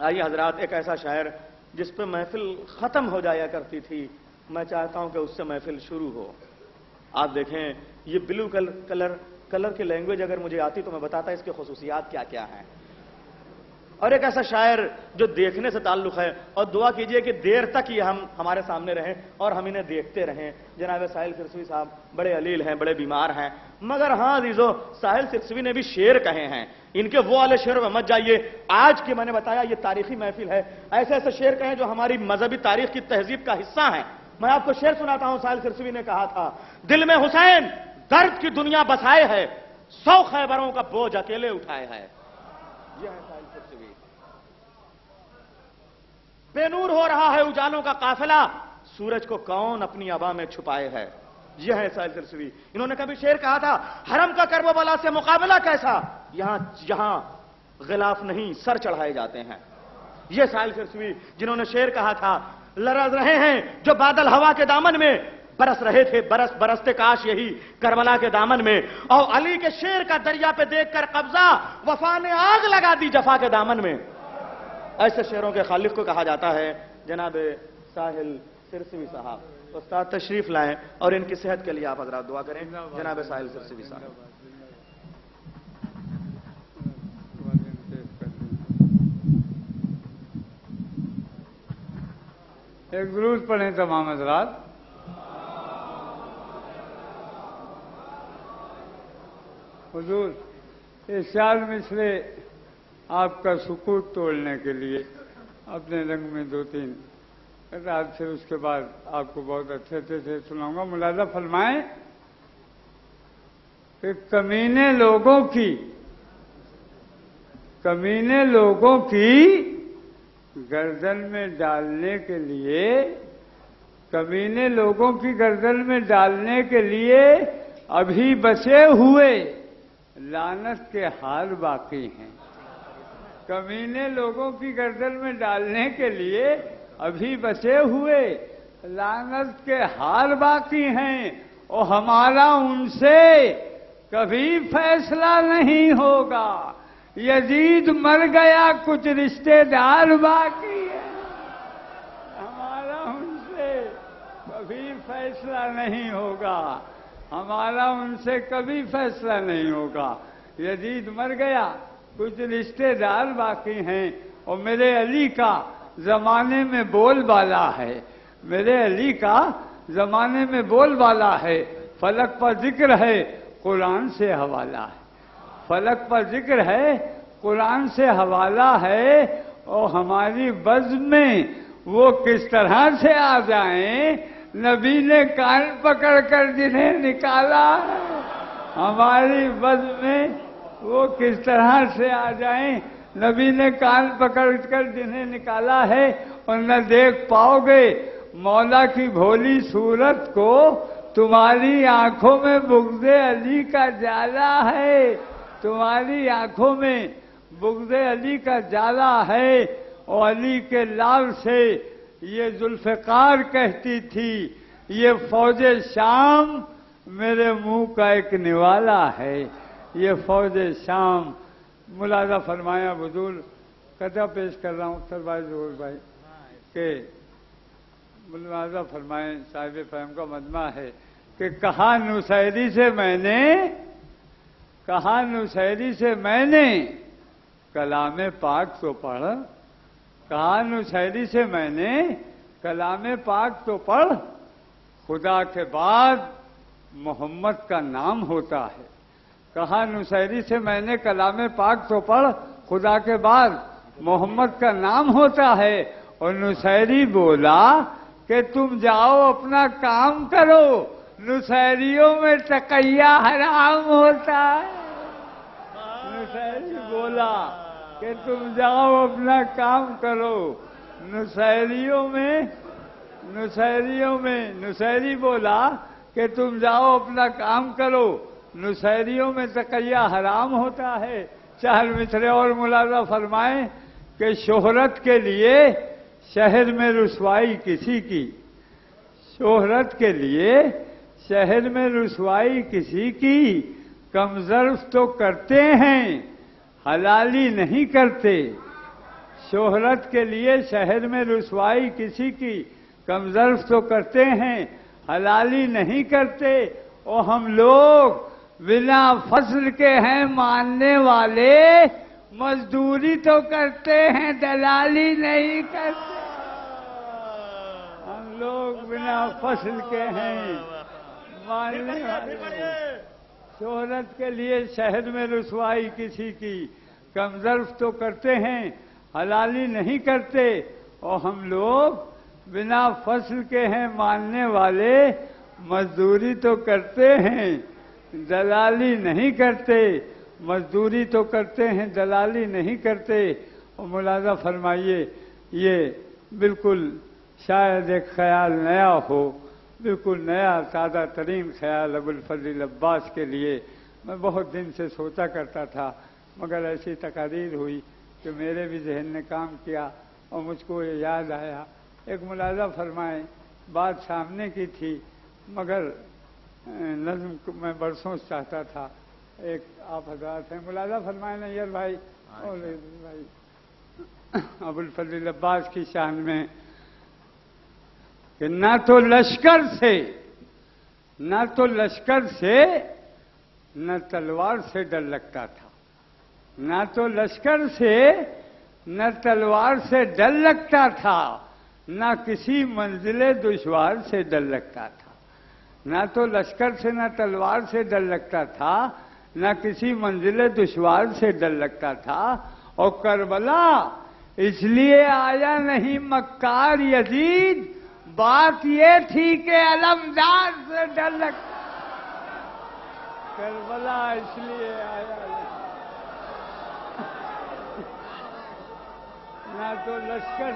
آئیے حضرات، ایک ایسا شاعر جس پہ محفل ختم ہو جایا کرتی تھی، میں چاہتا ہوں کہ اس سے محفل شروع ہو۔ آپ دیکھیں یہ بلو کلر کی لینگویج اگر مجھے آتی تو میں بتاتا اس کے خصوصیات کیا کیا ہیں۔ اور ایک ایسا شاعر جو دیکھنے سے تعلق ہے، اور دعا کیجئے کہ دیر تک یہ ہمارے سامنے رہیں اور ہم انہیں دیکھتے رہیں۔ جناب ساحل سرسوی صاحب بڑے علیل ہیں، بڑے بیمار ہیں، مگر ہاں عزیزو، ساحل سرسوی نے بھی شعر کہے ہیں، ان کے وہ والے شعر میں مت جائیے۔ آج کی میں نے بتایا یہ تاریخی محفل ہے، ایسے ایسے شعر کہیں جو ہماری مذہبی تاریخ کی تہذیب کا حصہ ہیں۔ میں آپ کو شعر سناتا ہوں، ساحل سرسوی نے کہا تھا، دل میں حسین درد کی دنیا بسائے ہے، 100 خیبروں کا بوجھ اکیلے اٹھائے ہے۔ یہ ہے ساحل سرسوی۔ بے نور ہو رہا ہے اجالوں کا قافلہ، سورج کو کون اپنی عبا میں چھپائے ہے۔ یہ ہے ساحل سرسوی۔ انہوں نے کبھی شعر کہا تھا، حرم کا کرب و بلا سے مقابلہ کیسا، یہاں غلاف نہیں سر چڑھائے جاتے ہیں۔ یہ ساحل سرسوی جنہوں نے شعر کہا تھا، لرز رہے ہیں جو بادل ہوا کے دامن میں، برس رہے تھے برستے کاش یہی کربلا کے دامن میں، اور علی کے شعر کا دریا پہ دیکھ کر قبضہ، وفا نے آگ لگا دی جفا کے دامن میں۔ ایسے شعروں کے خالق کو کہا جاتا ہے جناب ساحل سرسوی صاحب۔ استاد تشریف لائیں اور ان کی صحت کے لیے آپ حضرات دعا کریں۔ جناب ساحل سرسوی صاحب۔ ایک درود پڑھیں تمام حضرات۔ حضور اس 4 مصرے آپ کا سکوت توڑنے کے لیے اپنے رنگ میں 2-3 رات سے، اس کے بعد آپ کو بہت اچھے سے سناؤں گا۔ ملاحظہ فرمائیں کہ کمینے لوگوں کی گردن میں ڈالنے کے لیے، کمینے لوگوں کی گردن میں ڈالنے کے لیے ابھی بچے ہوئے لعنت کے ہار باقی ہیں۔ کمینے لوگوں کی گردن میں ڈالنے کے لیے ابھی بچے ہوئے لعنت کے ہار باقی ہیں، اور ہمارا ان سے کبھی فیصلہ نہیں ہوگا۔ یزید مر گیا کچھ رشتے دار باقی ہیں، ہمارا ان سے کبھی فیصلہ نہیں ہوگا، ہمارا ان سے کبھی فیصلہ نہیں ہوگا۔ یزید مر گیا کچھ رشتے دار باقی ہیں، اور میرے علی کا زمانے میں بول بالا ہے، میرے علی کا زمانے میں بول بالا ہے۔ فلک پر ذکر ہے قرآن سے حوالہ ہے، فلک پر ذکر ہے قرآن سے حوالہ ہے، اور ہماری بزم میں وہ کس طرح سے آ جائیں، نبی نے کان پکڑ کر جنہیں نکالا ہے۔ ہماری بزم میں وہ کس طرح سے آ جائیں، نبی نے کان پکڑ کر جنہیں نکالا ہے، اور نہ دیکھ پاؤ گے مولا کی بھولی صورت کو، تمہاری آنکھوں میں بغض علی کا جالا ہے، تمہاری آنکھوں میں بغض علی کا جالا ہے۔ اور علی کے لال سے یہ ذوالفقار کہتی تھی، یہ فوج شام میرے منہ کا ایک نوالا ہے، یہ فوج شام۔ ملاحظہ فرمایا حضور، قطع پیش کر رہا ہوں اختر بھائی ظہور بھائی، کہ ملاحظہ فرمائیں، صاحب فہم کا مجمع ہے کہ کہا نصیری سے میں نے کلام پاک تو پڑھ، کہا نصیری سے میں نے کلام پاک تو پڑھ، خدا کے بعد محمد کا نام ہوتا ہے۔ کہا نصیری سے میں نے کلام پاک تو پڑھ، خدا کے بعد محمد کا نام ہوتا ہے۔ اور نصیری بولا کہ تم جاؤ اپنا کام کرو، نصیریوں میں تقیہ حرام ہوتا ہے۔ نصیری بولا کہ تم جاؤ اپنا کام کرو، نصیری بولا کہ تم جاؤ اپنا کام کرو، نصیریوں میں تقیہ حرام ہوتا ہے۔ 4 مصرے اور ملاحظہ فرمائیں کہ شہرت کے لیے شہر میں رسوائی کسی کی، شہرت کے لیے شہر میں رسوائی کسی کی، کم ظرف تو کرتے ہیں حلالی نہیں کرتے، شہرت کے لیے شہر میں رسوائی کسی کی کم ظرف تو کرتے ہیں، حلالی نہیں کرتے، اور ہم لوگ بنا فصل کے ہیں ماننے والے، مزدوری تو کرتے ہیں دلالی نہیں کرتے۔ ہم لوگ بنا فصل کے ہیں ماننے والے، شہرت کے لیے شہر میں رسوائی کسی کی کم ظرف تو کرتے ہیں، حلالی نہیں کرتے، اور ہم لوگ بنا فصل کے ہیں ماننے والے، مزدوری تو کرتے ہیں دلالی نہیں کرتے، مزدوری تو کرتے ہیں دلالی نہیں کرتے۔ اور ملاحظہ فرمائیے، یہ بالکل شاید ایک خیال نیا ہو، بالکل نیا تازہ ترین خیال ابوالفضل عباس کے لیے۔ میں بہت دن سے سوچا کرتا تھا، مگر ایسی تقاریر ہوئی کہ میرے بھی ذہن نے کام کیا اور مجھ کو یہ یاد آیا۔ ایک ملاحظہ فرمائیں، بات سامنے کی تھی مگر نظم میں برسوں چاہتا تھا۔ ایک آپ حضرات ہیں، ملاحظہ فرمائیں نیئر بھائی اور بھائی ابوالفضل عباس کی شان میں کہ نہ تو لشکر سے نہ تلوار سے ڈر لگتا تھا، نہ تو لشکر سے نہ تلوار سے ڈر لگتا تھا، نہ کسی منزل دشوار سے ڈر لگتا تھا۔ نہ تو لشکر سے نہ تلوار سے ڈر لگتا تھا، نہ کسی منزل دشوار سے ڈر لگتا تھا۔ اور کربلا اس لیے آیا نہیں مکار یزید، بات یہ تھی کہ علمدار سے ڈر لگتا۔ کربلا اس لیے آیا نہ تو لشکر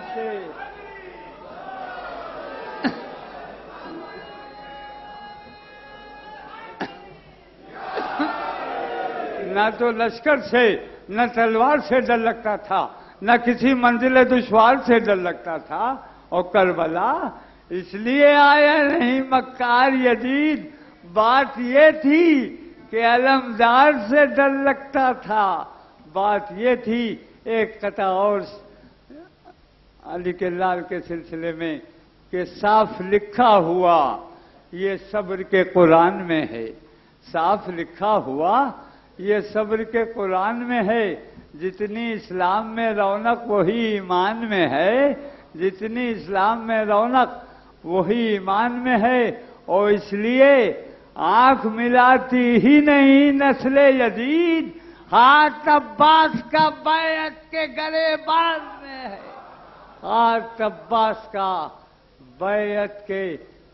سے نہ تلوار سے ڈر لگتا تھا، نہ کسی منزل دشوار سے ڈر لگتا تھا۔ اور کربلا اس لیے آیا نہیں مکار یزید، بات یہ تھی کہ علمدار سے ڈر لگتا تھا۔ بات یہ تھی، ایک قطعہ اور علی کے لال کے سلسلے میں کہ صاف لکھا ہوا یہ صبر کے قرآن میں ہے، صاف لکھا ہوا یہ صبر کے قرآن میں ہے۔ جتنی اسلام میں رونق وہی ایمان میں ہے، جتنی اسلام میں رونق وہی ایمان میں ہے۔ اور اس لیے آنکھ ملاتی ہی نہیں نسل یزید، ہاتھ عباس کا بیعت کے گریبان میں ہے، ہاتھ عباس کا بیعت کے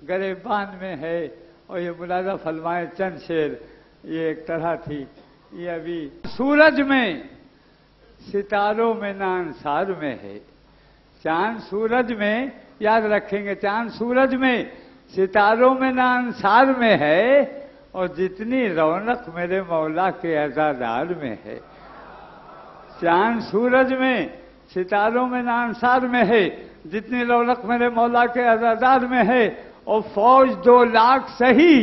گریبان میں ہے۔ اور یہ ملاحظہ فرمائے چند شعر، یہ ایک طرح تھی، یہ ابھی سورج میں ستاروں میں نہ انصار میں ہے، چاند سورج میں، یاد رکھیں گے، چاند سورج میں ستاروں میں نہ انصار میں ہے، اور جتنی رونق میرے مولا کے عزادار میں ہے۔ چاند سورج میں ستاروں میں نہ انصار میں ہے، جتنی رونق میرے مولا کے عزادار میں ہے۔ اور فوج 2 لاکھ سہی،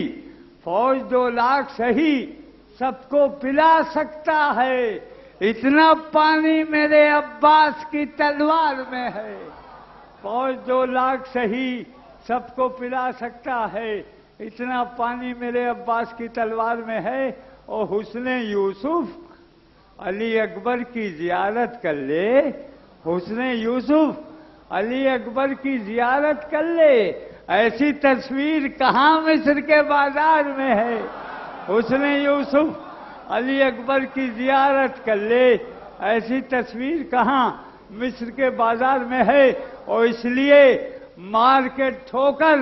فوج 2 لاکھ سہی سب کو پلا سکتا ہے، اتنا پانی میرے عباس کی تلوار میں ہے۔ فوج 2 لاکھ سہی سب کو پلا سکتا ہے، اتنا پانی میرے عباس کی تلوار میں ہے۔ اور حسن یوسف علی اکبر کی زیارت کر لے، حسن یوسف علی اکبر کی زیارت کر لے، ایسی تصویر کہاں مصر کے بازار میں ہے۔ حسن یوسف علی اکبر کی زیارت کر لے، ایسی تصویر کہاں مصر کے بازار میں ہے۔ اور اس لیے مار کے ٹھوکر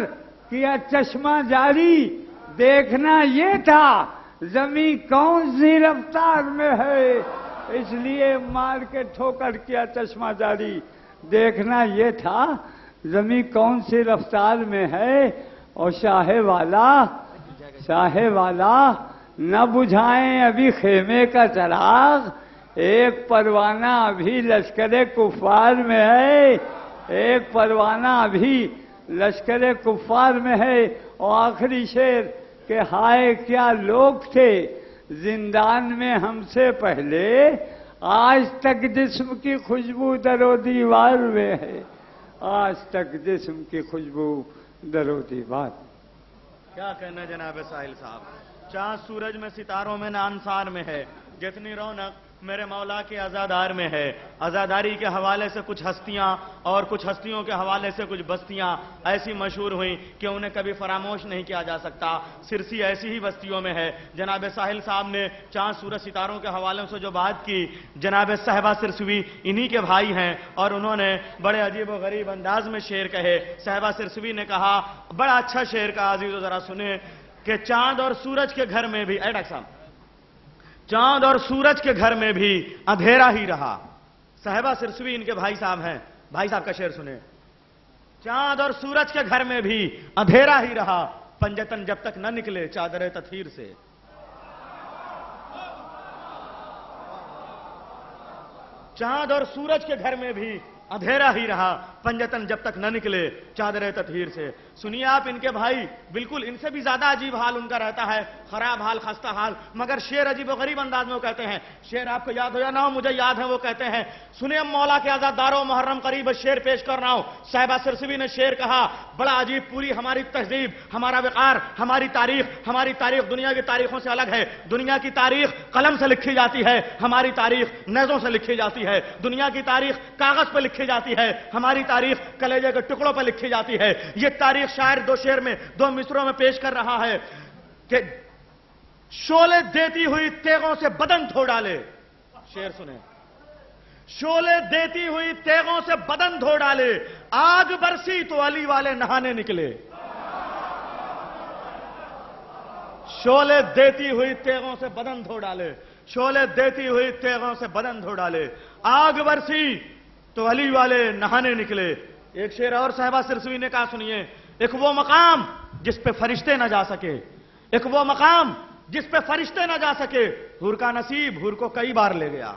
کیا چشمہ جاری، دیکھنا یہ تھا زمین کون سی رفتار میں ہے۔ اس لیے مار کے ٹھوکر کیا چشمہ جاری، دیکھنا یہ تھا زمین کون سی رفتار میں ہے۔ اور شاہ والا نہ بجھائیں ابھی خیمے کا چراغ، ایک پروانہ ابھی لشکر کفار میں ہے، ایک پروانہ ابھی لشکر کفار میں ہے۔ اور آخری شعر کہ ہائے کیا لوگ تھے زندان میں ہم سے پہلے، آج تک جسم کی خوشبو در و دیوار میں ہے، آج تک جسم کی خوشبو در و دیوار۔ کیا کہنا جناب ساحل صاحب، چاند سورج میں ستاروں میں نہ انصار میں ہے، جتنی رونق میرے مولا کے عزادار میں ہے۔ عزاداری کے حوالے سے کچھ ہستیاں اور کچھ ہستیوں کے حوالے سے کچھ بستیاں ایسی مشہور ہوئیں کہ انہیں کبھی فراموش نہیں کیا جا سکتا۔ سرسی ایسی ہی بستیوں میں ہے۔ جناب ساحل صاحب نے چاند سورج ستاروں کے حوالے سے جو بات کی، جناب صاحبہ سرسوی انہی کے بھائی ہیں اور انہوں نے بڑے عجیب و غریب انداز میں شعر کہے۔ صاحبہ سرسوی نے کہا، بڑا اچھا شعر کا عزیزو ذرا سنیں کہ چاند اور سورج کے گھر میں بھی، ڈاکٹر صاحب، چاند اور سورج کے گھر میں بھی اندھیرا ہی رہا۔ صاحبہ سرسوی ان کے بھائی صاحب ہیں، بھائی صاحب کا شعر سنیں۔ چاند اور سورج کے گھر میں بھی اندھیرا ہی رہا، پنجتن جب تک نہ نکلے چادر تطہیر سے۔ چاند اور سورج کے گھر میں بھی اندھیرا ہی رہا، پنجتن جب تک نہ نکلے چادر تطہیر سے۔ سنیے آپ ان کے بھائی، بالکل ان سے بھی زیادہ عجیب حال ان کا رہتا ہے، خراب حال، خستہ حال، مگر شعر عجیب و غریب انداز میں وہ کہتے ہیں۔ شعر آپ کو یاد ہو یا نہ ہو، مجھے یاد ہے، وہ کہتے ہیں، سنیں مولا کے عزاداروں، محرم قریب شعر پیش کر رہا ہوں۔ صاحبہ سرسوی نے شعر کہا، بڑا عجیب، پوری ہماری تہذیب، ہمارا وقار، ہماری تاریخ دنیا کی تاریخوں سے الگ ہے۔ دنیا کی تاریخ قلم سے لکھی جاتی ہے، ہماری تاریخ نیزوں سے لکھی جاتی ہے۔ دنیا کی تاریخ کاغذ پہ لکھی جاتی ہے، ہماری تاریخ کلیجے کے ٹکڑوں پہ لکھی جاتی ہے۔ یہ تاریخ شاعر دو شعر میں، دو مصروں میں پیش کر رہا ہے کہ شعلے دیتی ہوئی تیغوں سے بدن دھو ڈالے۔ شعر سنیں، شعلے دیتی ہوئی تیغوں سے بدن دھو ڈالے، آگ برسی تو علی والے نہانے نکلے۔ شعلے دیتی ہوئی تیغوں سے بدن دھو ڈالے، شعلے دیتی ہوئی تیغوں سے بدن دھو ڈالے، آگ برسی تو علی والے نہانے نکلے۔ ایک شعر اور صاحبہ سرسوی نے کہا، سنیے، ایک وہ مقام جس پہ فرشتے نہ جا سکے، ایک وہ مقام جس پہ فرشتے نہ جا سکے، حور کا نصیب حور کو کئی بار لے گیا۔